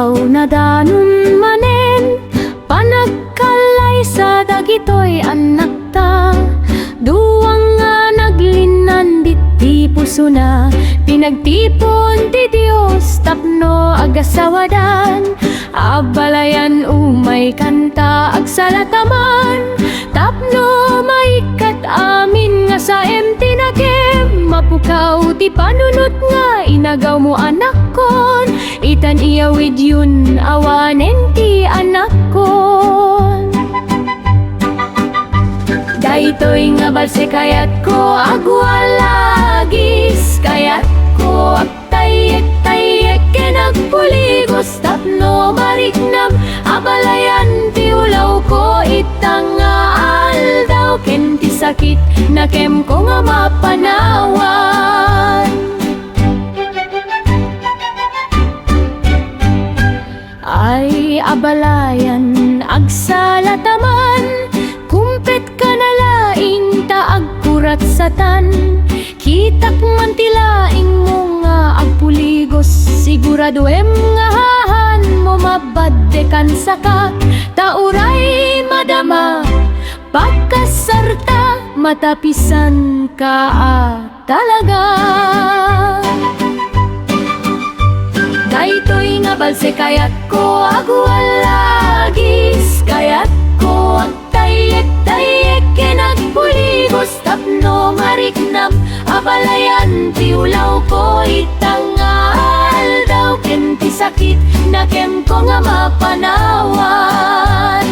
aldaw na danon manen, panagkalay sa dagitoy anak ta. Duwang nga naglinan diti puso na, pinagtipon ti Dios tapno agasawadan. Abalayan umay kanta agsalataman, tapno maikat amin nga sa empty na kem. Mapukaw ti panunot nga inagaw mo anak kon, itan iyawid yun awanen ti anak kon. Daytoy nga balse kayat ko agwalagis, kayat ko agtayek-tayek kenagpuligos tapno mariknam. Abalayan ti ulaw ko itang nga aldaw, ken ti sakit na kem ko nga mapanawan. Ay abalayan agsalataman, kumpet ka nalaing ta agkurat satan. Kitak man tilaing mo nga agpuligos, siguraduem nga hahan mo mabaddekan saka. Tauray madama pagkasarta, matapisan ka talaga. Daytoy nga balse kayat ko agwalagis, kayat ko agtayek-tayek kenagpuligos tapno mariknam. Abalayan ti ulaw ko itang nga aldaw, ken ti sakit na kem ko nga mapanawan.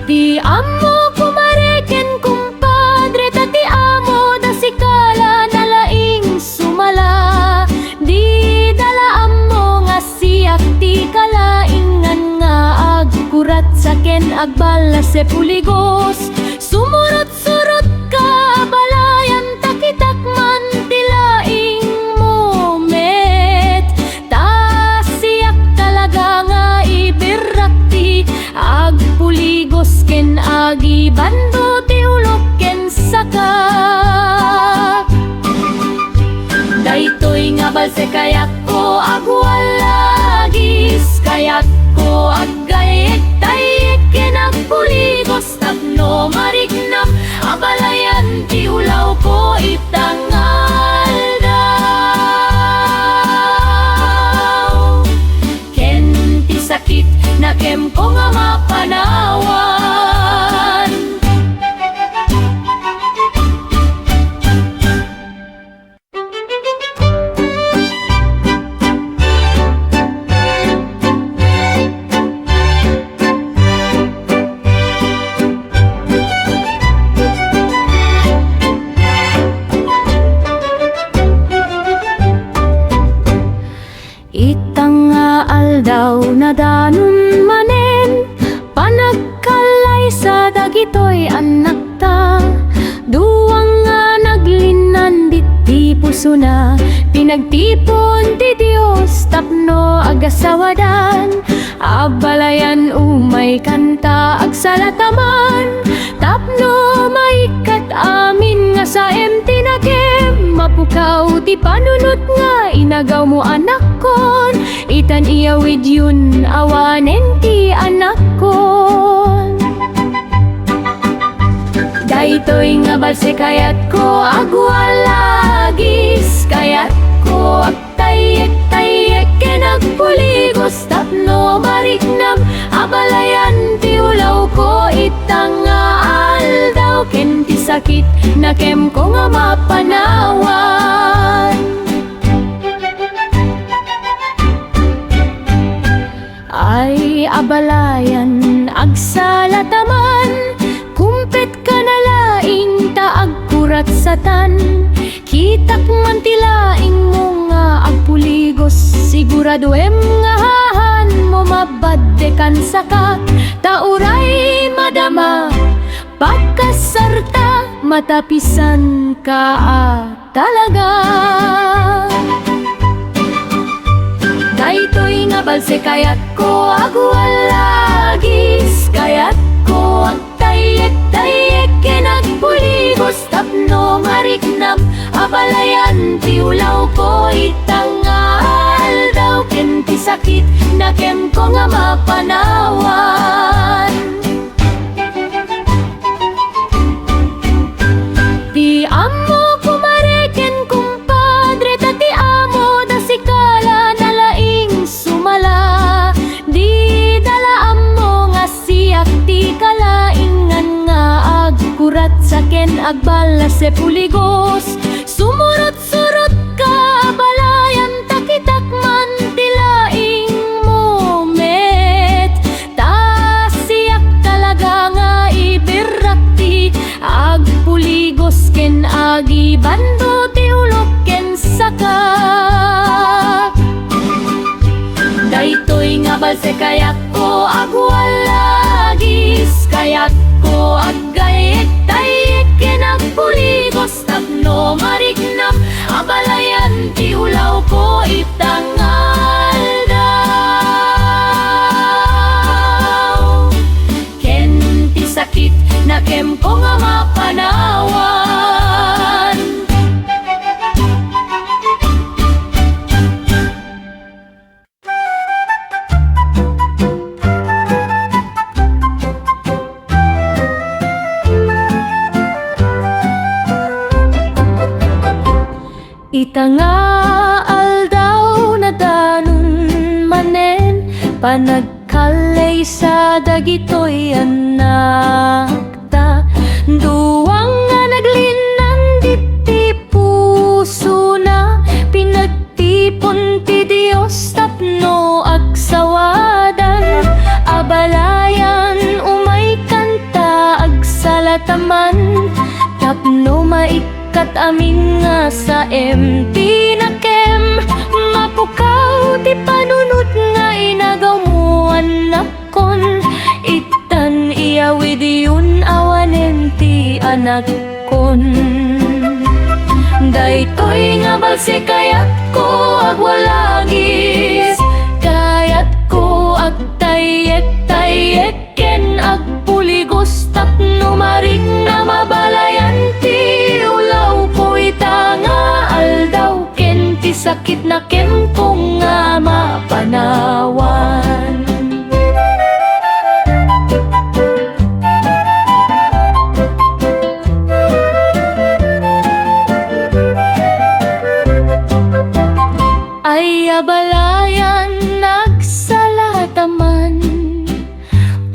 Ti amo kumareken kumpadre, tati amo da sikala nalaing sumala. Di dala amo nga siyak ti kalaingan nga agkurat sa ken agbala se puligos. Sumurot-surot ka balayan takitak man tilaing moment, ta siyak talaga nga ibirak ti agpuligos ken agibando ti ulok ken sakap. Daytoy nga balse kayak ko agwalagis, kayak ko aggayek-tayek ken agpuligos tapno mariknam. Abalayan ti ulaw ko itang aldaw, ken ti sakit na kem ko nga mapanawan. Itang nga aldaw na danon manen, panagkalay sa dagitoy anak ta. Duwang nga naglinan diti puso na, pinagtipon ti Dios tapno agasawadan. Abalayan umay kanta agsalataman, tapno maikat amin nga sa empty na kem. Mapukaw ti panunot nga inagaw mo anak kon, itan iyawid yun awanen ti anak kon. Daytoy nga balse kayat ko agwalagis, kayat ko agtayek-tayek kenagpuligos tapno mariknam. Abalayan ti ulaw ko itang nga aldaw, ken ti sakit na kem ko nga mapanawan. Ay abalayan agsalataman, kumpet ka nalaing ta agkurat satan. Kitak man tilaing mo nga agpuligos, siguraduem nga hahan mo mabaddekan saka. Tauray madama pagkasarta, matapisan ka talaga. Daytoy nga balse kayat ko agwalagis, kayat ko agtayek-tayek kenagpuligos tapno mariknam. Abalayan abalayan ti ulaw ko itangal daw ken ti sakit na kem ko nga mapanawan. Ti amo kumareken kumpadre ta ti amo da sikala na laing sumala. Di dala amo nga siyak ti kalaingan nga agkurat sa ken agbala se puligos. Sumurot-surot ka balayan takitak man ti laing moment. Ta siyak talaga nga ibirak ti agpuligos ken agi bando ti ulok ken saka. Daytoy nga balse kayak ko agwalagis, kayak ko aggayek tayek ken agpuligos tapno marignap abalayan ti ulaw ko itangal daw ken ti sakit na kem ko nga mapanawan. Itangaal daw na danon manen panagkalay sa dagitoy anak ta. Duwang nga naglinan diti puso na pinagtipon ti Dios tapno agsawadan. Abalayan umay kanta agsalataman tapno maikat amin nga sa empty na kem. Mapukaw ti panunot nga inagaw mo anakon. Itan iyawid yun awanen ti anak kon. Daytoy nga balse kayat ko agwalagis, kayat ko agtayek-tayek ken agpuligos tapno marik na mabalayan ti ulaw ko itangaal daw ken ti sakit na kem ko nga mapanawan. Ay abalayan nagsalataman,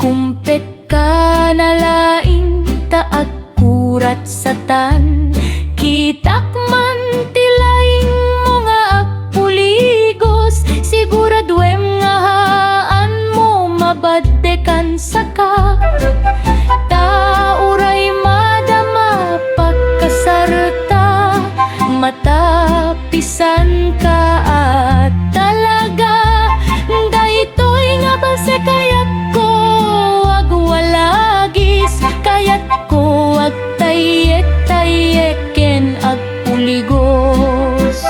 kumpet ka na laing taag kurat satan. Kitak man tilaing mo nga agpuligos, siguraduem nga haan mo mabaddekan saka. Tauray madama pagkasarta, matapisan ka at talaga. Daytoy nga balse kayat ko agwalagis, kayat ko agtayek-tayek ken agpuligos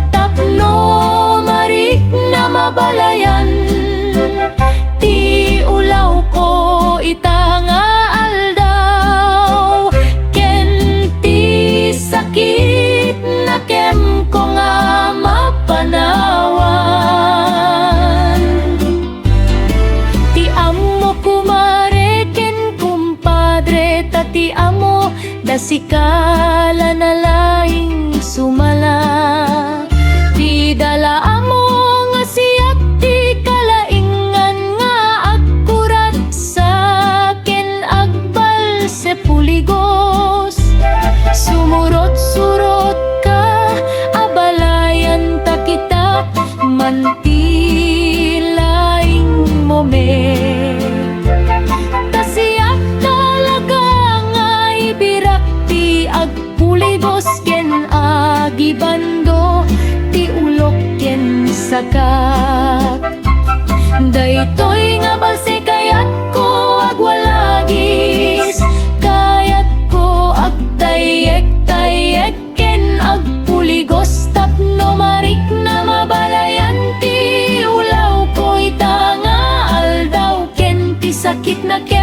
tapno marik na mabalayan ti ulaw ko itangaal daw ken ti sakit na kem ko nga mapanawan. Ti amo kumareken kumpadre ta ti amo da sikala na laing sumala. Ti dala amo nga siyak ti kalaingan nga agkurat sa ken agbal se puligos. Sumurot-surot ka abalayan ta kita mantilaing moment. Tasiyak talaga nga ibirak ti agpuligos ken agibando ti ulok ken sakak. Daytoy nga balse kayat ko agwalagis, kayat ko agtayek-tayek ken agpuligos tapno marik na mabalayan ti ulaw ko itangaal daw ken ti sakit na ken